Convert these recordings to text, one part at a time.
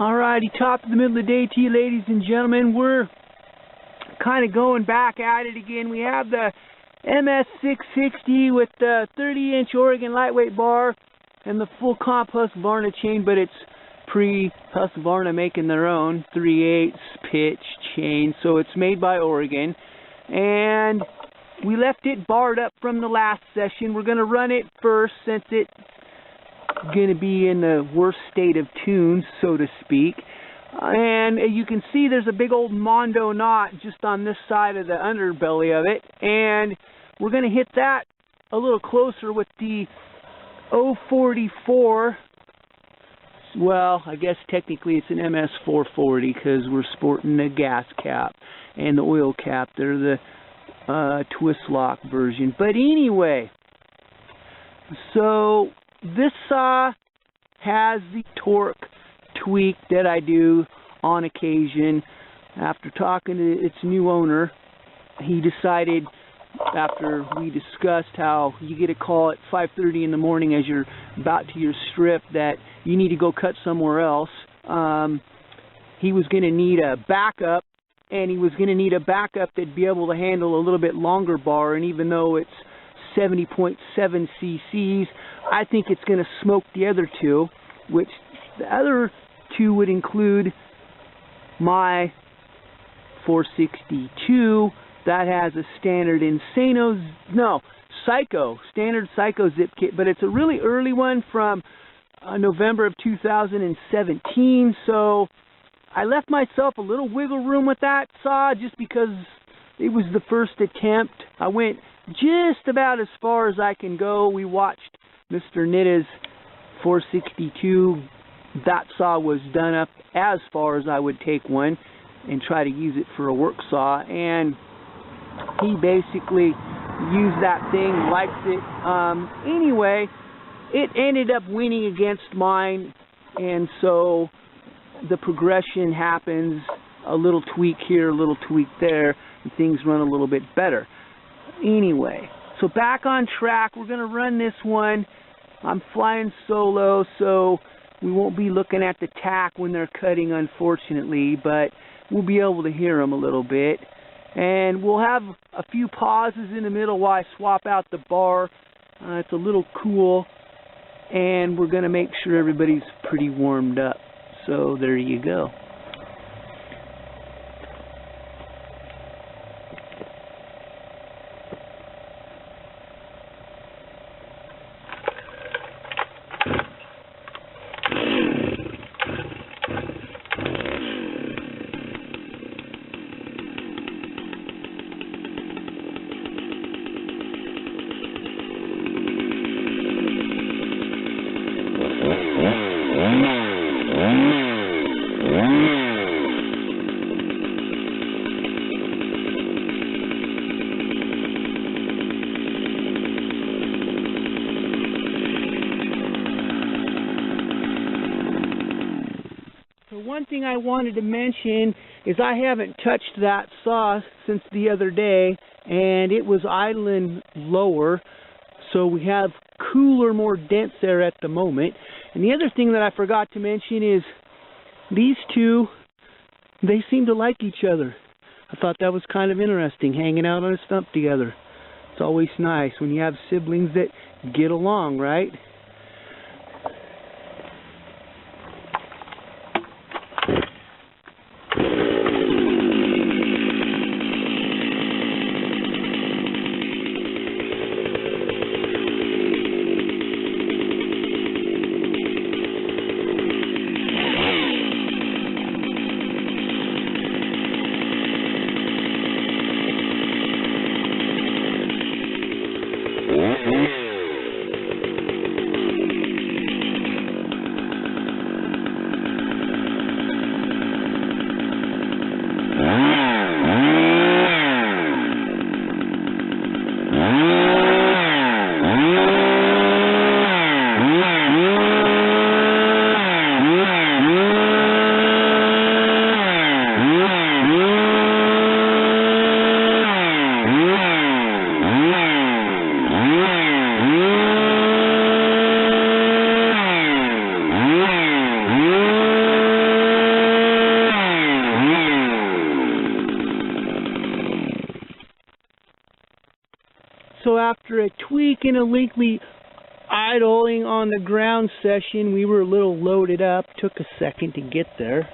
Alrighty, top of the middle of the day to you, ladies and gentlemen. We're kind of going back at it again. We have the MS660 with the 30-inch Oregon lightweight bar and the full comp Husqvarna chain, but it's pre-Husqvarna making their own 3/8 pitch chain, so it's made by Oregon. And we left it barred up from the last session. We're going to run it first since it's going to be in the worst state of tune, so to speak. And you can see there's a big old Mondo knot just on this side of the underbelly of it, and we're going to hit that a little closer with the 044. Well, I guess technically it's an MS440 because we're sporting the gas cap and the oil cap. They're the twist lock version. But anyway, so this saw has the torque tweak that I do on occasion. After talking to its new owner, he decided, after we discussed how you get a call at 5:30 in the morning as you're about to your strip that you need to go cut somewhere else, he was going to need a backup, and he was going to need a backup that'd be able to handle a little bit longer bar. And even though it's 70.7 cc's, I think it's going to smoke the other two, which the other two would include my 462 that has a standard Psy-Ko, standard Psy-Ko zip kit, but it's a really early one from November of 2017, so I left myself a little wiggle room with that saw just because it was the first attempt. I went just about as far as I can go. We watched Mr. Nitta's 462. That saw was done up as far as I would take one and try to use it for a work saw, and he basically used that thing, likes it. Anyway, it ended up winning against mine, and so the progression happens, a little tweak here, a little tweak there, and things run a little bit better. Anyway, so back on track, we're going to run this one. I'm flying solo, so we won't be looking at the tack when they're cutting, unfortunately, but we'll be able to hear them a little bit. And we'll have a few pauses in the middle while I swap out the bar. It's a little cool, and we're going to make sure everybody's pretty warmed up. So there you go. One thing I wanted to mention is I haven't touched that saw since the other day, and it was idling lower, so we have cooler, more dense air at the moment. And the other thing that I forgot to mention is these two, they seem to like each other. I thought that was kind of interesting, hanging out on a stump together. It's always nice when you have siblings that get along, right? after a tweak and a lengthy idling on the ground session, we were a little loaded up. Took a second to get there.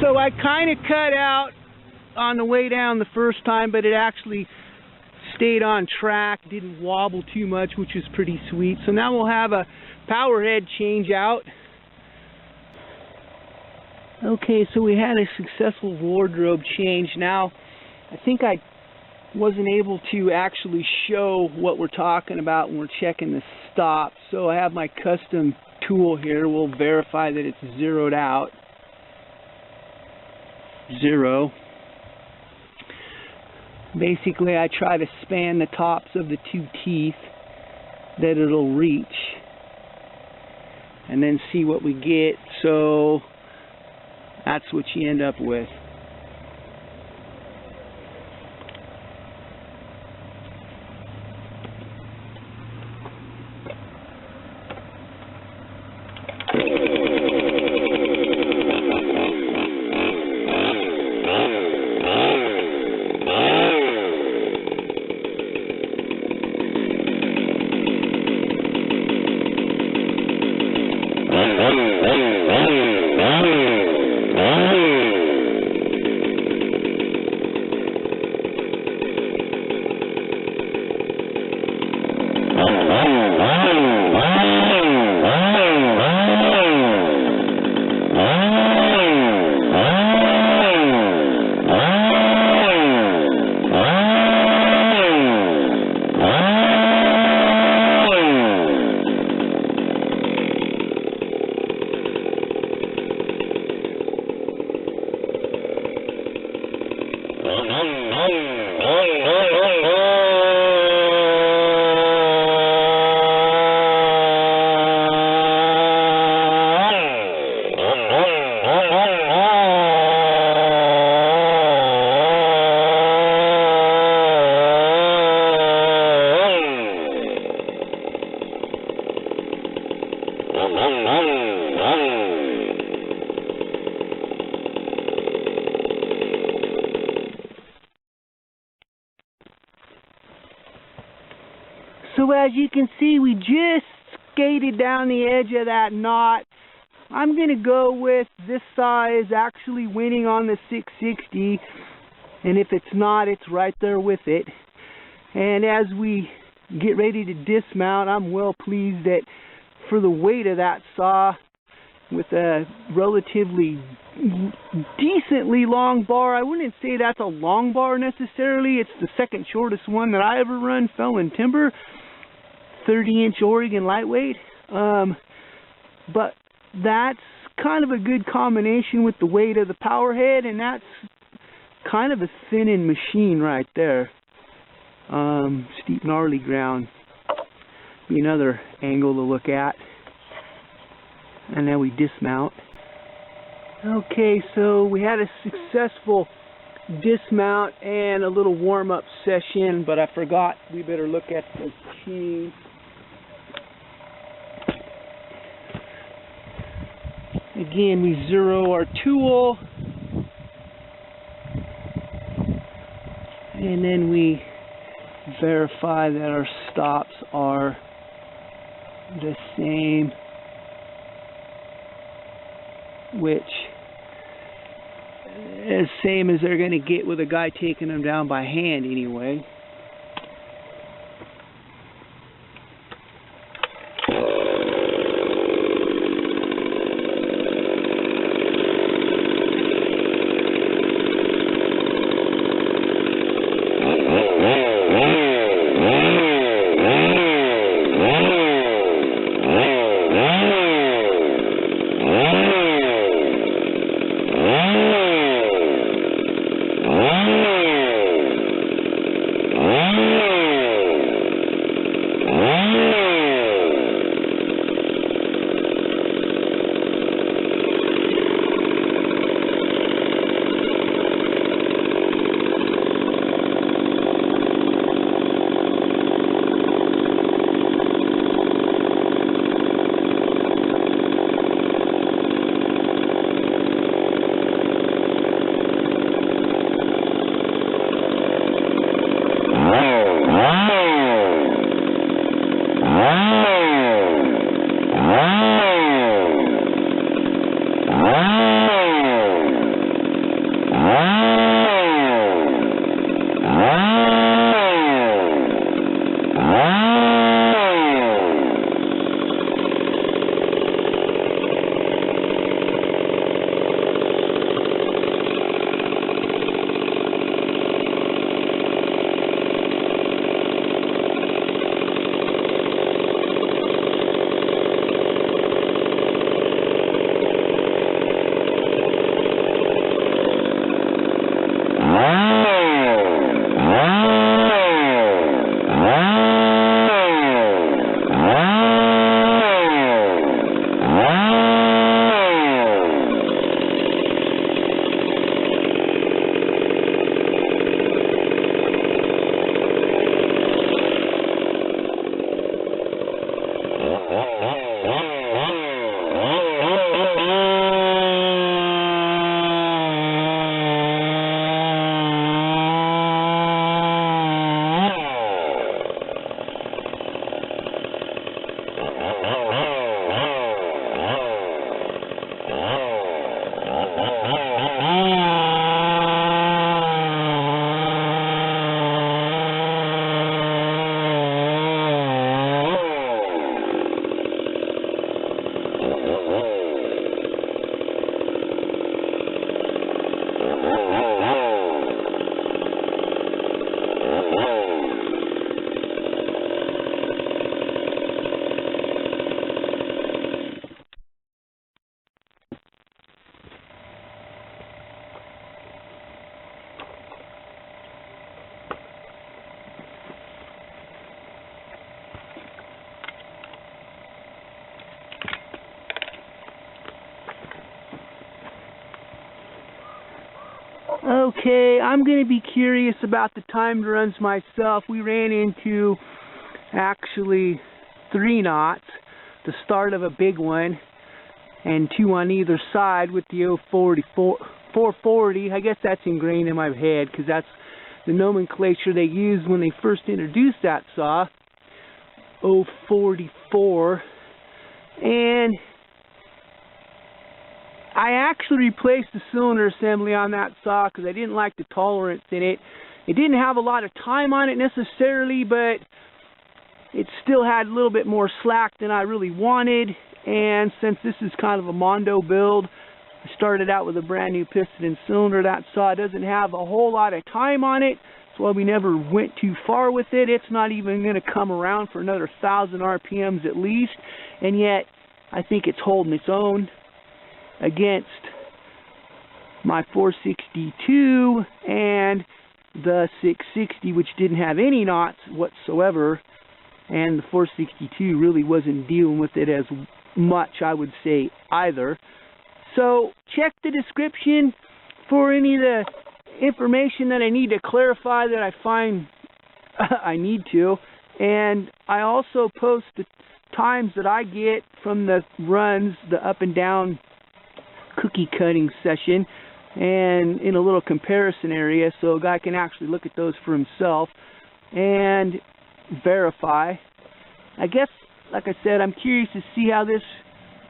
So I kind of cut out on the way down the first time, but it actually stayed on track, didn't wobble too much, which is pretty sweet. So now we'll have a power head change out. Okay, so we had a successful wardrobe change. Now, I think I wasn't able to actually show what we're talking about when we're checking the stop. So I have my custom tool here. We'll verify that it's zeroed out. 0. Basically, I try to span the tops of the 2 teeth that it'll reach and then see what we get. So that's what you end up with. So as you can see, we just skated down the edge of that knot. I'm going to go with this saw is actually winning on the 660, and if it's not, it's right there with it. And as we get ready to dismount, I'm well pleased that for the weight of that saw, with a relatively decently long bar, I wouldn't say that's a long bar necessarily. It's the second shortest one that I ever run felling timber, 30-inch Oregon lightweight. But that's kind of a good combination with the weight of the power head, and that's kind of a thinning machine right there. Steep gnarly ground, be another angle to look at. And then we dismount. Okay, so we had a successful dismount and a little warm-up session, but I forgot we better look at the chain. Again, we zero our tool, and then we verify that our stops are the same, which is same as they're going to get with a guy taking them down by hand anyway. Okay, I'm going to be curious about the timed runs myself. We ran into actually 3 knots, the start of a big one, and 2 on either side with the 440. I guess that's ingrained in my head because that's the nomenclature they used when they first introduced that saw, 044. And I actually replaced the cylinder assembly on that saw because I didn't like the tolerance in it. It didn't have a lot of time on it necessarily, but it still had a little bit more slack than I really wanted. And since this is kind of a Mondo build, I started out with a brand new piston and cylinder. That saw doesn't have a whole lot of time on it, so we never went too far with it. It's not even going to come around for another 1,000 RPMs at least, and yet I think it's holding its own against my 462 and the 660, which didn't have any knots whatsoever, and the 462 really wasn't dealing with it as much, I would say, either. So check the description for any of the information that I need to clarify that I find I need to, and I also post the times that I get from the runs, the up and down cookie cutting session, and in a little comparison area so a guy can actually look at those for himself and verify. I guess, like I said, I'm curious to see how this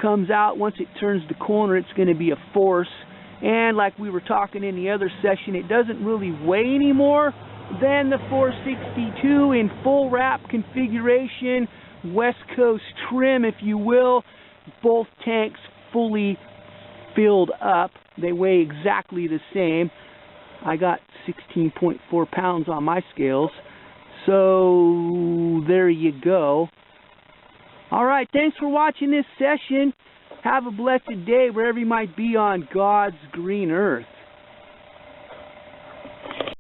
comes out. Once it turns the corner, it's going to be a force, and like we were talking in the other session, it doesn't really weigh any more than the 462 in full wrap configuration, West Coast trim if you will, both tanks fully filled up. They weigh exactly the same. I got 16.4 pounds on my scales, so there you go. Alright, thanks for watching this session. Have a blessed day wherever you might be on God's green earth.